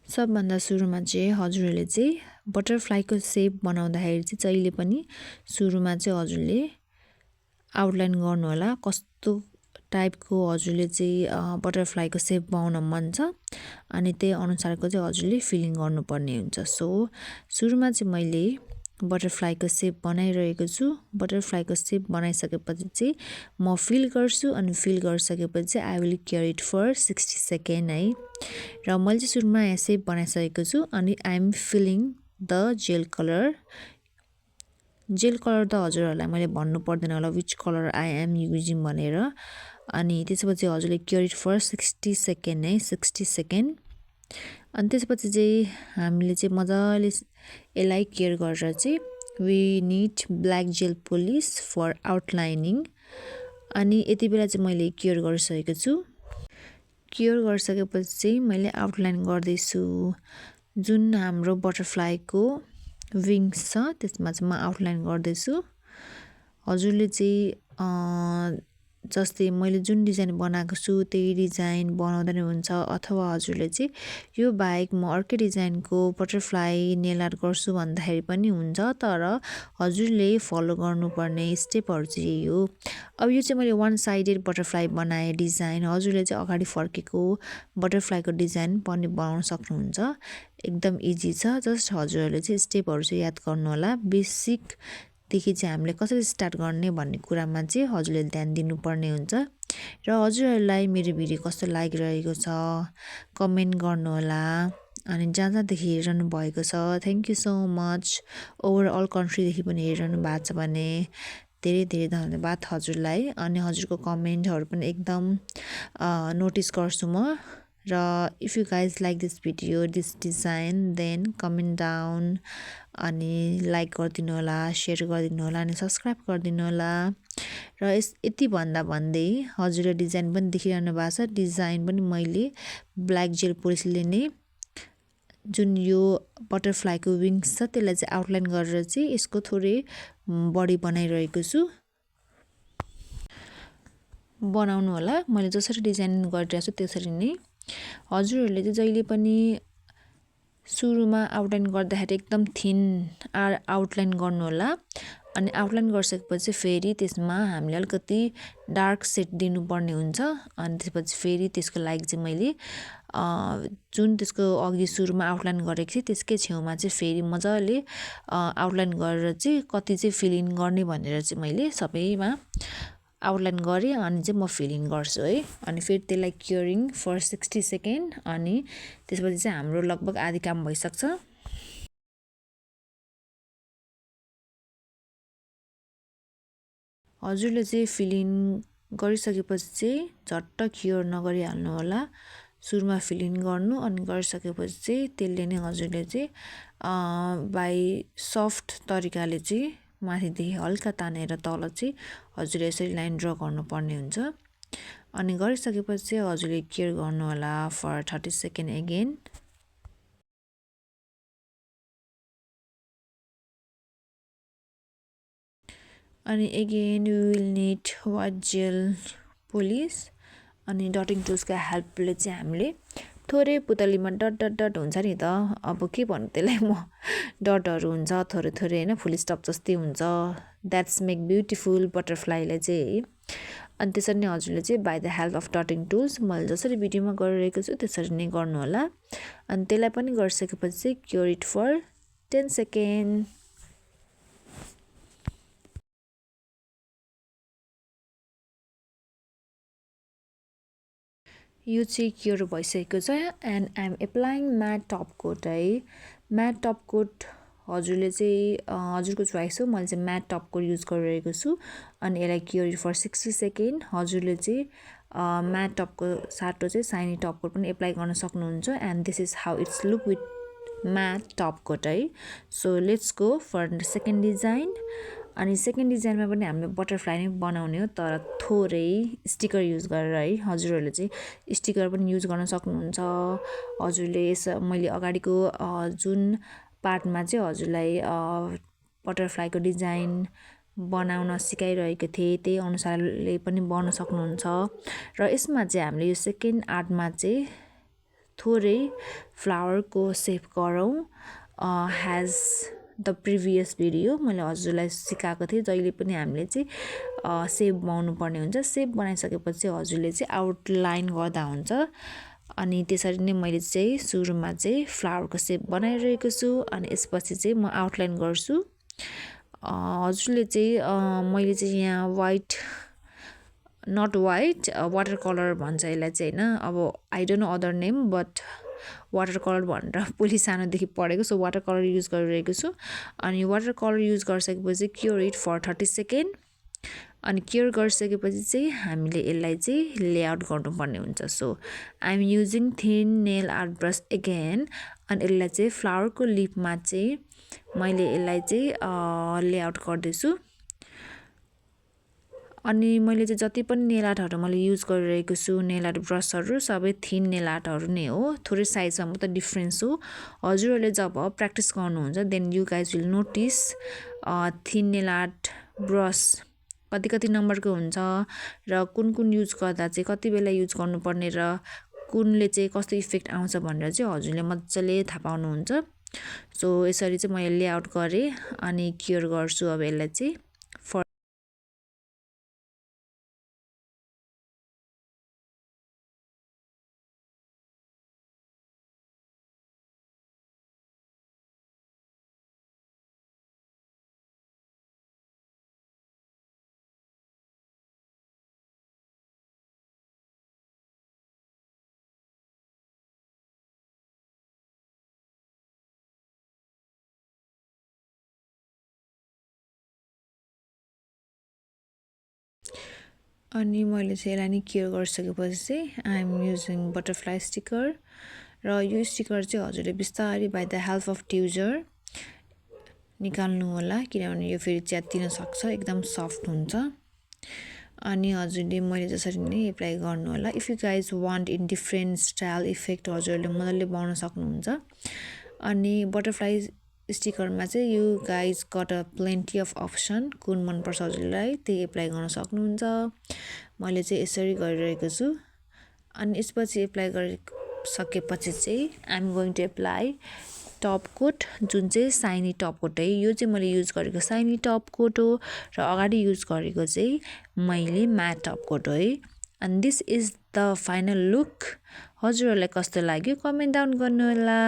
सबभन्दा सुरुमा चाहिँ हजुरहरूले चाहिँ बटरफ्लाईको सेप बनाउँदाखेरि चाहिँ जहिले पनि सुरुमा चाहिँ हजुरले आउटलाइन गर्नु होला कस्तो टाइपको हजुरले चाहिँ बटरफ्लाईको सेप बनाउन मन छ अनि त्यही अनुसारको चाहिँ हजुरले फिलिङ गर्नुपर्ने हुन्छ। सो सुरुमा चाहिँ मैले बटरफ्लाईको सेप बनाइरहेको छु। बटरफ्लाईको सेप बनाइसकेपछि चाहिँ म फिल गर्छु अनि फिल गरिसकेपछि चाहिँ I will cure it for 60 second है। र मैले चाहिँ सुरुमा यहाँ सेप बनाइसकेको छु अनि I am filling the gel colour. Gel colour त हजुरहरूलाई मैले भन्नु पर्दैन होला which colour I am using भनेर। अनि त्यसपछि हजुरले केयर इट फर 60 सेकेन्ड है, 60 सेकेन्ड। अनि त्यसपछि चाहिँ हामीले चाहिँ मजाले यसलाई केयर गरेर चाहिँ we need black gel polish for outlining. अनि यति बेला चाहिँ मैले केयर गरिसकेको छु। केयर गरिसकेपछि चाहिँ मैले आउटलाइन गर्दैछु। जुन हाम्रो बटरफ्लाईको विङ्स छ त्यसमा चाहिँ म आउटलाइन गर्दैछु। हजुरले चाहिँ जस्तै मैले जुन डिजाइन बनाएको छु त्यही डिजाइन बनाउँदा नै हुन्छ, अथवा हजुरले चाहिँ यो बाहेक म अर्कै डिजाइनको बटरफ्लाई नेल आर्ट गर्छु भन्दाखेरि पनि हुन्छ। तर हजुरले फलो गर्नुपर्ने स्टेपहरू चाहिँ यही हो। अब यो चाहिँ मैले वान साइडेड बटरफ्लाई बनाएँ डिजाइन। हजुरले चाहिँ अगाडि फर्केको बटरफ्लाईको डिजाइन पनि बनाउन सक्नुहुन्छ। एकदम इजी छ। जस्ट हजुरहरूले चाहिँ स्टेपहरू चाहिँ याद गर्नु होला। बेसिकदेखि चाहिँ हामीले कसरी स्टार्ट गर्ने भन्ने कुरामा चाहिँ हजुरले ध्यान दिनुपर्ने हुन्छ। र हजुरहरूलाई मेरो भिडियो कस्तो लागिरहेको छ कमेन्ट गर्नुहोला। अनि जहाँ जहाँदेखि हेरिरहनु भएको छ thank you so much. Overall कन्ट्रीदेखि पनि हेरिरहनु भएको छ भने धेरै धेरै धन्यवाद हजुरलाई। अनि हजुरको कमेन्टहरू पनि एकदम नोटिस गर्छु म। र if you guys like this video this design then comment down अनि लाइक गरिदिनु होला, सेयर गरिदिनु होला अनि सब्सक्राइब गरिदिनु होला। र यति भन्दै हजुरले डिजाइन पनि देखिरहनु भएको छ। डिजाइन पनि मैले ब्ल्याक जेल पोलिसले नै जुन यो बटरफ्लाईको विङ्स छ त्यसलाई चाहिँ आउटलाइन गरेर चाहिँ यसको थोरै बडी बनाइरहेको छु। बनाउनु होला मैले जसरी डिजाइन गरिरहेको छु त्यसरी नै। हजुरहरूले चाहिँ जहिले पनि सुरुमा आउटलाइन गर्दाखेरि एकदम थिन आउटलाइन गर्नु होला। अनि आउटलाइन गरिसकेपछि फेरि त्यसमा हामीले अलिकति डार्क सेड दिनुपर्ने हुन्छ। अनि त्यसपछि फेरि त्यसको लागि चाहिँ मैले जुन त्यसको अघि सुरुमा आउटलाइन गरेको थिएँ त्यसकै छेउमा चाहिँ फेरि मजाले आउटलाइन गरेर चाहिँ कति चाहिँ फिल इन गर्ने भनेर चाहिँ मैले सबैमा आउटलाइन गरेँ अनि चाहिँ म फिल इन गर्छु है। अनि फेरि त्यसलाई क्योरिङ फर 60 सेकेन्ड अनि त्यसपछि चाहिँ हाम्रो लगभग आधी काम भइसक्छ। हजुरले चाहिँ फिल इन गरिसकेपछि चाहिँ झट्ट क्योर नगरिहाल्नु होला। सुरुमा फिल इन गर्नु अनि गरिसकेपछि चाहिँ त्यसले नै हजुरले चाहिँ बाई सफ्ट तरिकाले चाहिँ माथिदेखि हल्का तानेर तल चाहिँ हजुरले यसरी लाइन ड्र गर्नुपर्ने हुन्छ। अनि गरिसकेपछि चाहिँ हजुरले केयर गर्नु होला फर 30 सेकेन्ड एगेन। अनि again we will need white gel polish अनि डटिङ टुल्सको हेल्पले चाहिँ हामीले थोरै पुतलीमा डट डट डट हुन्छ नि त, अब के भन्नु त्यसलाई म, डटहरू हुन्छ थोरै थोरै होइन, फुल स्टप जस्तै हुन्छ। द्याट्स मेक ब्युटिफुल बटरफ्लाईलाई चाहिँ है। अनि त्यसरी नै हजुरले चाहिँ by the help of dotting tools मैले जसरी भिडियोमा गरिरहेको छु त्यसरी नै गर्नु होला। अनि त्यसलाई पनि गरिसकेपछि चाहिँ क्योर इट फर 10 सेकेन्ड। यो चाहिँ क्योर भइसकेको छ and I am applying matte top coat है। म्याट टप कोट हजुरले चाहिँ हजुरको चोइस हो। मैले चाहिँ म्याट टप कोट युज गरिरहेको छु। अनि यसलाई क्योर फर 60 सेकेन्ड। हजुरले चाहिँ म्याट टपको साटो चाहिँ साइनी टप कोट पनि एप्लाई गर्न सक्नुहुन्छ। And this is how it's look with matte top coat है। So let's go for the second design. अनि सेकेन्ड डिजाइनमा पनि हामीले बटरफ्लाई नै बनाउने हो तर थोरै स्टिकर युज गरेर है। हजुरहरूले चाहिँ स्टिकर पनि युज गर्न सक्नुहुन्छ। हजुरले मैले अगाडिको जुन पार्टमा चाहिँ हजुरलाई बटरफ्लाईको डिजाइन बनाउन सिकाइरहेको थिएँ त्यही अनुसारले पनि बनाउन सक्नुहुन्छ। र यसमा चाहिँ हामीले यो सेकेन्ड आर्टमा चाहिँ थोरै फ्लावरको सेप गरौँ हेज द प्रिभियस भिडियो मैले हजुरलाई सिकाएको थिएँ जहिले पनि हामीले चाहिँ सेप बनाउनु पर्ने हुन्छ सेप बनाइसकेपछि हजुरले चाहिँ आउटलाइन गर्दा हुन्छ अनि त्यसरी नै मैले चाहिँ सुरुमा चाहिँ फ्लावरको सेप बनाइरहेको छु अनि यसपछि चाहिँ म आउटलाइन गर्छु हजुरले चाहिँ मैले चाहिँ यहाँ white not white water colour भन्छ यसलाई चाहिँ होइन अब I don't know other name but water colour भनेर पहिले सानोदेखि पढेको सो वाटर कलर युज गरिरहेको छु अनि वाटर कलर युज गरिसकेपछि क्योर इट फर 30 सेकेन्ड अनि क्योर गरिसकेपछि चाहिँ हामीले यसलाई चाहिँ लेआउट गर्नुपर्ने हुन्छ so I am using thin nail art brush again अनि यसलाई चाहिँ फ्लावरको लिपमा चाहिँ मैले यसलाई चाहिँ लेआउट गर्दैछु अनि मैले चाहिँ जति पनि नेल आर्टहरू मैले युज गरिरहेको छु नेल आर्ट ब्रसहरू सबै थिन नेल आर्टहरू नै हो थोरै साइजमा मात्रै डिफ्रेन्स हो हजुरहरूले जब प्र्याक्टिस गर्नुहुन्छ then you guys will notice thin nail art brush कति कति नम्बरको हुन्छ र कुन कुन युज गर्दा चाहिँ कति बेला युज गर्नुपर्ने र कुनले चाहिँ कस्तो इफेक्ट आउँछ भनेर चाहिँ हजुरले मजाले थाहा पाउनुहुन्छ सो यसरी चाहिँ मैले लेआउट गरेँ अनि क्योर गर्छु अब यसलाई चाहिँ अनि मैले चाहिँ यसलाई नि क्योर गरिसकेपछि चाहिँ I am using butterfly sticker र यो स्टिकर चाहिँ हजुरले बिस्तारै by the help of tweezer निकाल्नु होला किनभने यो फेरि च्यात्तिन सक्छ एकदम सफ्ट हुन्छ अनि हजुरले मैले जसरी नै एप्लाई गर्नु होला if you guys want in different style effect हजुरहरूले मजाले बनाउन सक्नुहुन्छ अनि बटरफ्लाई स्टिकरमा चाहिँ you guys got a plenty of option कुन मनपर्छ हजुरलाई त्यही एप्लाई गर्न सक्नुहुन्छ मैले चाहिँ यसरी गरिरहेको छु अनि यसपछि एप्लाई गरिसकेपछि चाहिँ I am going to apply top coat जुन चाहिँ साइनी टप कोट है यो चाहिँ मैले युज गरेको साइनी टप कोट हो र अगाडि युज गरेको चाहिँ मैले म्याट टप कोट हो है and this is the final look हजुरहरूलाई कस्तो लाग्यो कमेन्ट डाउन गर्नु होला